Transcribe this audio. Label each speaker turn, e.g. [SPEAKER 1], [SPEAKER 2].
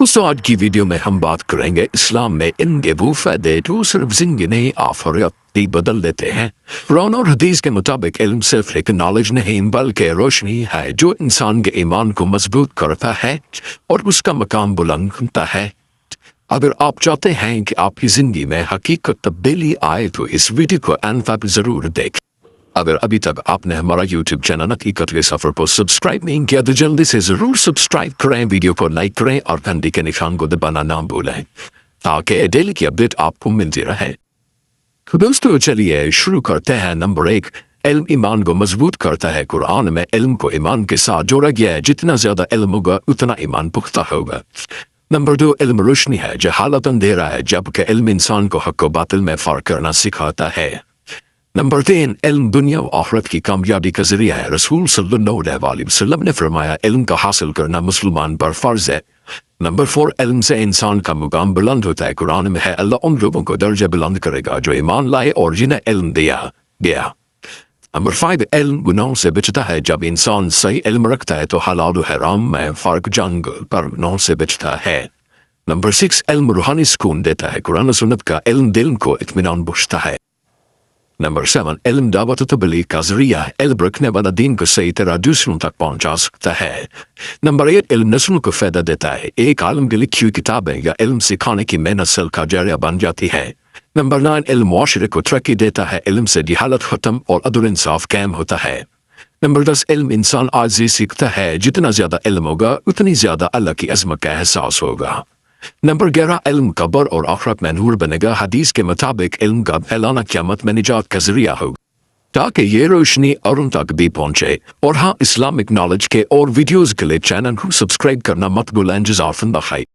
[SPEAKER 1] دوستوں آج کی ویڈیو میں ہم بات کریں گے اسلام میں علم کے وہ فائدے جو صرف زندگی آفریتی بدل دیتے ہیں۔ قرآن اور حدیث کے مطابق علم صرف ایک نالج نہیں بلکہ روشنی ہے جو انسان کے ایمان کو مضبوط کرتا ہے اور اس کا مقام بلند کرتا ہے۔ اگر آپ چاہتے ہیں کہ آپ کی زندگی میں حقیقت تبدیلی آئے تو اس ویڈیو کو انت تک ضرور دیکھیں۔ اگر ابھی تک آپ نے ہمارا یوٹیوب چینل حقیقت کے سفر کو سبسکرائب نہیں کیا تو جلدی سے ضرور سبسکرائب کریں، ویڈیو کو لائک کریں اور گھنٹی کے نشان کو دبانا نہ بھولیں تاکہ ڈیلی کی اپڈیٹ آپ کو ملتی رہے۔ دوستو چلیے شروع کرتے ہیں۔ نمبر 1، علم ایمان کو مضبوط کرتا ہے۔ قرآن میں علم کو ایمان کے ساتھ جوڑا گیا ہے، جتنا زیادہ علم ہوگا اتنا ایمان پختہ ہوگا۔ نمبر 2، علم روشنی ہے، جہالت اندھیرا ہے، جبکہ علم انسان کو حق و باطل میں فرق کرنا سکھاتا ہے۔ نمبر 3، علم دنیا و آخرت کی کامیابی کا ذریعہ ہے۔ رسول صلی اللہ علیہ وسلم نے فرمایا علم کا حاصل کرنا مسلمان پر فرض ہے۔ نمبر 4، علم سے انسان کا مقام بلند ہوتا ہے۔ قرآن میں ہے اللہ ان لوگوں کو درجہ بلند کرے گا جو ایمان لائے اور جنہیں علم دیا گیا۔ نمبر 5، علم گناہوں سے بچتا ہے۔ جب انسان صحیح علم رکھتا ہے تو حلال و حرام میں فرق جان پر گناہوں سے بچتا ہے۔ نمبر 6، علم روحانی سکون دیتا ہے۔ قرآن و سنت کا علم دل کو اطمینان بخشتا ہے۔ نمبر 7، علم دعوت و تبلیغ کا ذریعہ ہے۔ علم رکھنے والا دین کو صحیح طرح دوسروں تک پہنچا سکتا ہے۔ نمبر 8، علم نسلوں کو فائدہ دیتا ہے۔ ایک عالم کی لکھی ہوئی کتابیں یا علم سکھانے کی میں نسل کا ذریعہ بن جاتی ہے۔ نمبر 9، علم معاشرے کو ترقی دیتا ہے۔ علم سے جہالت ختم اور عدل انصاف قائم ہوتا ہے۔ نمبر 10، علم انسان عاجزی سیکھتا ہے۔ جتنا زیادہ علم ہوگا اتنی زیادہ اللہ کی عظمت کا احساس ہوگا۔ نمبر 11، علم قبر اور آخرت میں نور بنے گا۔ حدیث کے مطابق علم کا پھیلانا قیامت میں نجات کا ذریعہ ہوگا تاکہ یہ روشنی اوروں تک بھی پہنچے۔ اور ہاں، اسلامک نالج کے اور ویڈیوز کے لیے چینل کو سبسکرائب کرنا مت بھولیں۔ جزاک اللہ خیر۔